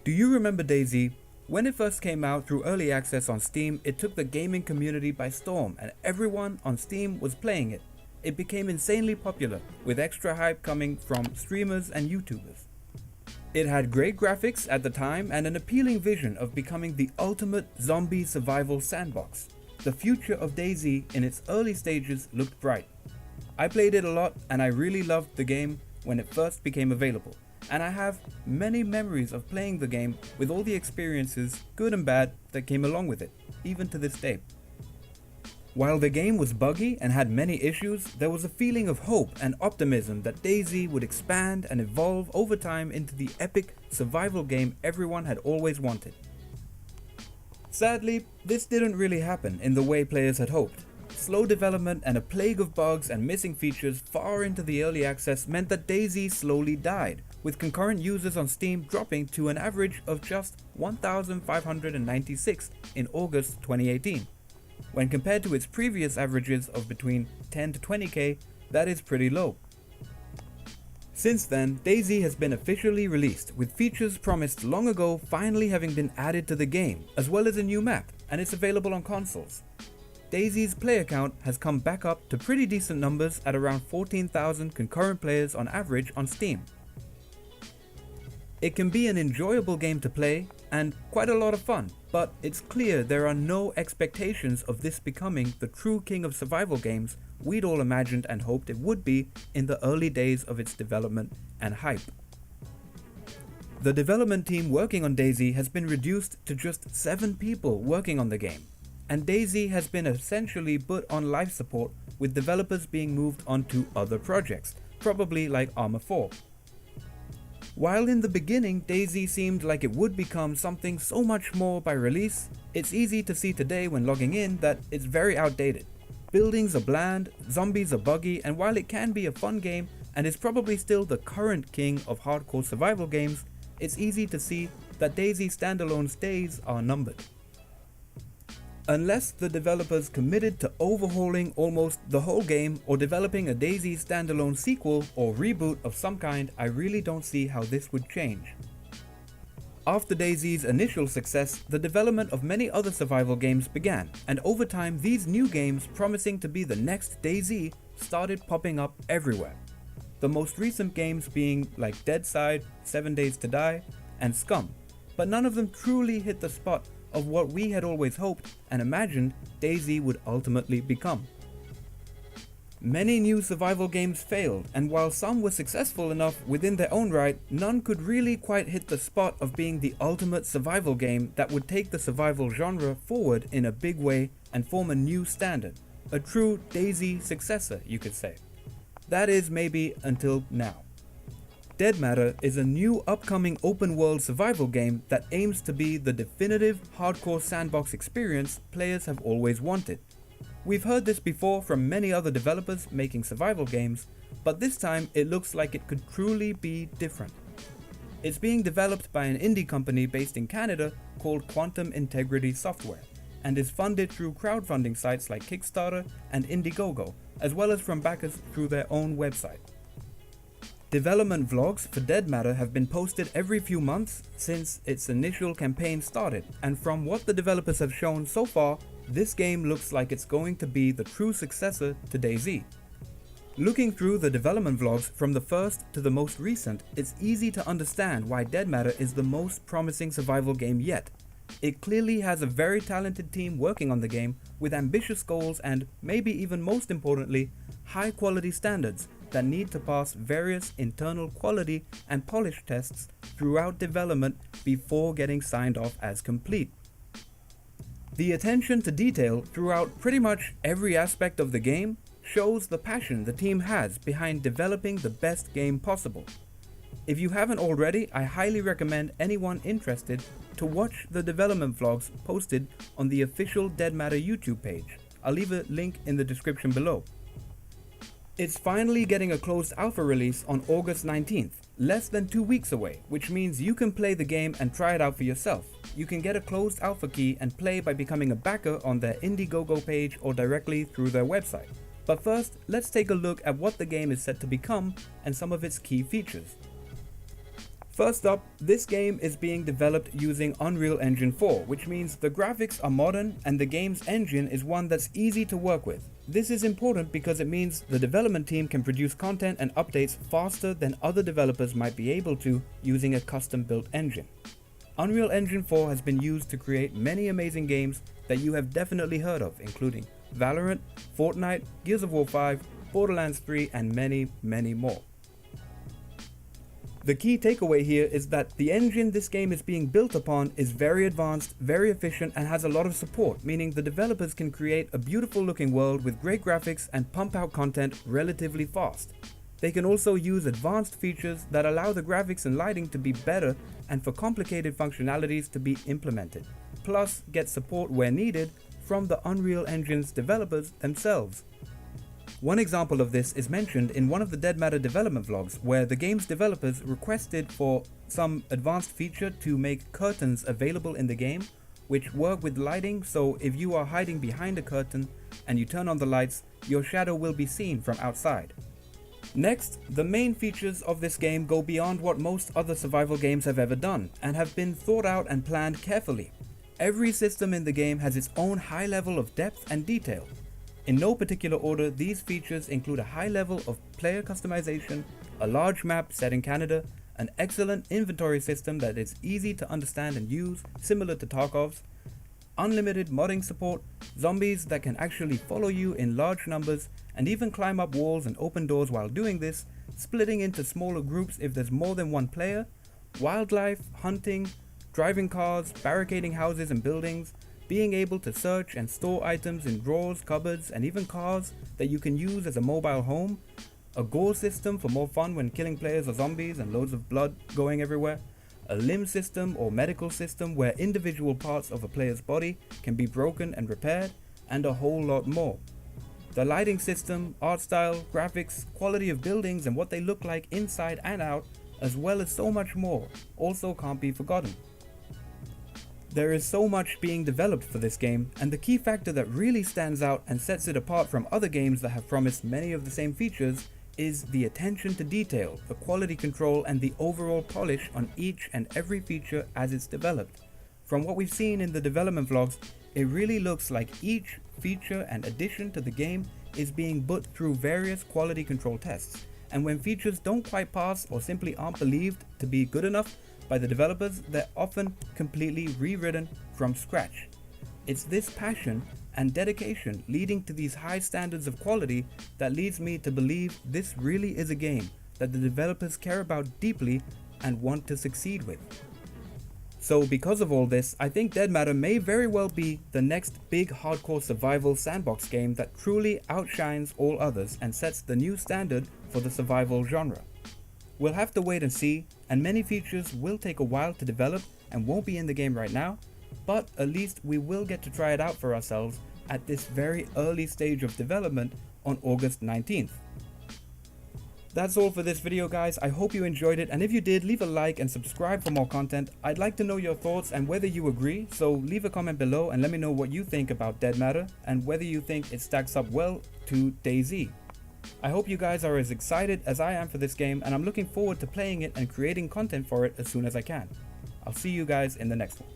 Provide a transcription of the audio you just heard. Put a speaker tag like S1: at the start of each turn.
S1: Do you remember DayZ? When it first came out through early access on Steam, it took the gaming community by storm and everyone on Steam was playing it. It became insanely popular, with extra hype coming from streamers and YouTubers. It had great graphics at the time and an appealing vision of becoming the ultimate zombie survival sandbox. The future of DayZ in its early stages looked bright. I played it a lot and I really loved the game when it first became available, and I have many memories of playing the game with all the experiences, good and bad, that came along with it, even to this day. While the game was buggy and had many issues, there was a feeling of hope and optimism that DayZ would expand and evolve over time into the epic survival game everyone had always wanted. Sadly, this didn't really happen in the way players had hoped. Slow development and a plague of bugs and missing features far into the early access meant that DayZ slowly died, with concurrent users on Steam dropping to an average of just 1,596 in August 2018. When compared to its previous averages of between 10 to 20k, that is pretty low. Since then, DayZ has been officially released, with features promised long ago finally having been added to the game, as well as a new map, and it's available on consoles. DayZ's player count has come back up to pretty decent numbers at around 14,000 concurrent players on average on Steam. It can be an enjoyable game to play and quite a lot of fun, but it's clear there are no expectations of this becoming the true king of survival games we'd all imagined and hoped it would be in the early days of its development and hype. The development team working on DayZ has been reduced to just 7 people working on the game, and DayZ has been essentially put on life support, with developers being moved on to other projects, probably like Arma 4. While in the beginning DayZ seemed like it would become something so much more by release, it's easy to see today when logging in that it's very outdated. Buildings are bland, zombies are buggy, and while it can be a fun game and is probably still the current king of hardcore survival games, it's easy to see that DayZ standalone's days are numbered. Unless the developers committed to overhauling almost the whole game or developing a DayZ standalone sequel or reboot of some kind, I really don't see how this would change. After DayZ's initial success, the development of many other survival games began, and over time these new games promising to be the next DayZ started popping up everywhere. The most recent games being like DayZ, 7 Days to Die, and Scum, but none of them truly hit the spot of what we had always hoped and imagined DayZ would ultimately become. Many new survival games failed, and while some were successful enough within their own right, none could really quite hit the spot of being the ultimate survival game that would take the survival genre forward in a big way and form a new standard. A true DayZ successor, you could say. That is, maybe until now. Dead Matter is a new upcoming open world survival game that aims to be the definitive hardcore sandbox experience players have always wanted. We've heard this before from many other developers making survival games, but this time it looks like it could truly be different. It's being developed by an indie company based in Canada called Quantum Integrity Software, and is funded through crowdfunding sites like Kickstarter and Indiegogo, as well as from backers through their own website. Development vlogs for Dead Matter have been posted every few months since its initial campaign started, and from what the developers have shown so far, this game looks like it's going to be the true successor to DayZ. Looking through the development vlogs from the first to the most recent, it's easy to understand why Dead Matter is the most promising survival game yet. It clearly has a very talented team working on the game with ambitious goals and, maybe even most importantly, high quality standards that need to pass various internal quality and polish tests throughout development before getting signed off as complete. The attention to detail throughout pretty much every aspect of the game shows the passion the team has behind developing the best game possible. If you haven't already, I highly recommend anyone interested to watch the development vlogs posted on the official Dead Matter YouTube page. I'll leave a link in the description below. It's finally getting a closed alpha release on August 19th, less than 2 weeks away, which means you can play the game and try it out for yourself. You can get a closed alpha key and play by becoming a backer on their Indiegogo page or directly through their website. But first, let's take a look at what the game is set to become and some of its key features. First up, this game is being developed using Unreal Engine 4, which means the graphics are modern and the game's engine is one that's easy to work with. This is important because it means the development team can produce content and updates faster than other developers might be able to using a custom-built engine. Unreal Engine 4 has been used to create many amazing games that you have definitely heard of, including Valorant, Fortnite, Gears of War 5, Borderlands 3, and many, many more. The key takeaway here is that the engine this game is being built upon is very advanced, very efficient, and has a lot of support, meaning the developers can create a beautiful looking world with great graphics and pump out content relatively fast. They can also use advanced features that allow the graphics and lighting to be better and for complicated functionalities to be implemented, plus get support where needed from the Unreal Engine's developers themselves. One example of this is mentioned in one of the Dead Matter development vlogs, where the game's developers requested for some advanced feature to make curtains available in the game, which work with lighting, so if you are hiding behind a curtain and you turn on the lights, your shadow will be seen from outside. Next, the main features of this game go beyond what most other survival games have ever done, and have been thought out and planned carefully. Every system in the game has its own high level of depth and detail. In no particular order, these features include a high level of player customization, a large map set in Canada, an excellent inventory system that is easy to understand and use, similar to Tarkov's, unlimited modding support, zombies that can actually follow you in large numbers and even climb up walls and open doors while doing this, splitting into smaller groups if there's more than one player, wildlife, hunting, driving cars, barricading houses and buildings, being able to search and store items in drawers, cupboards, and even cars that you can use as a mobile home, a gore system for more fun when killing players or zombies and loads of blood going everywhere, a limb system or medical system where individual parts of a player's body can be broken and repaired, and a whole lot more. The lighting system, art style, graphics, quality of buildings and what they look like inside and out, as well as so much more, also can't be forgotten. There is so much being developed for this game, and the key factor that really stands out and sets it apart from other games that have promised many of the same features is the attention to detail, the quality control, and the overall polish on each and every feature as it's developed. From what we've seen in the development vlogs, it really looks like each feature and addition to the game is being put through various quality control tests, and when features don't quite pass or simply aren't believed to be good enough by the developers, they're often completely rewritten from scratch. It's this passion and dedication leading to these high standards of quality that leads me to believe this really is a game that the developers care about deeply and want to succeed with. So because of all this, I think Dead Matter may very well be the next big hardcore survival sandbox game that truly outshines all others and sets the new standard for the survival genre. We'll have to wait and see, and many features will take a while to develop and won't be in the game right now, but at least we will get to try it out for ourselves at this very early stage of development on August 19th. That's all for this video, guys. I hope you enjoyed it, and if you did, leave a like and subscribe for more content. I'd like to know your thoughts and whether you agree, so leave a comment below and let me know what you think about Dead Matter and whether you think it stacks up well to DayZ. I hope you guys are as excited as I am for this game, and I'm looking forward to playing it and creating content for it as soon as I can. I'll see you guys in the next one.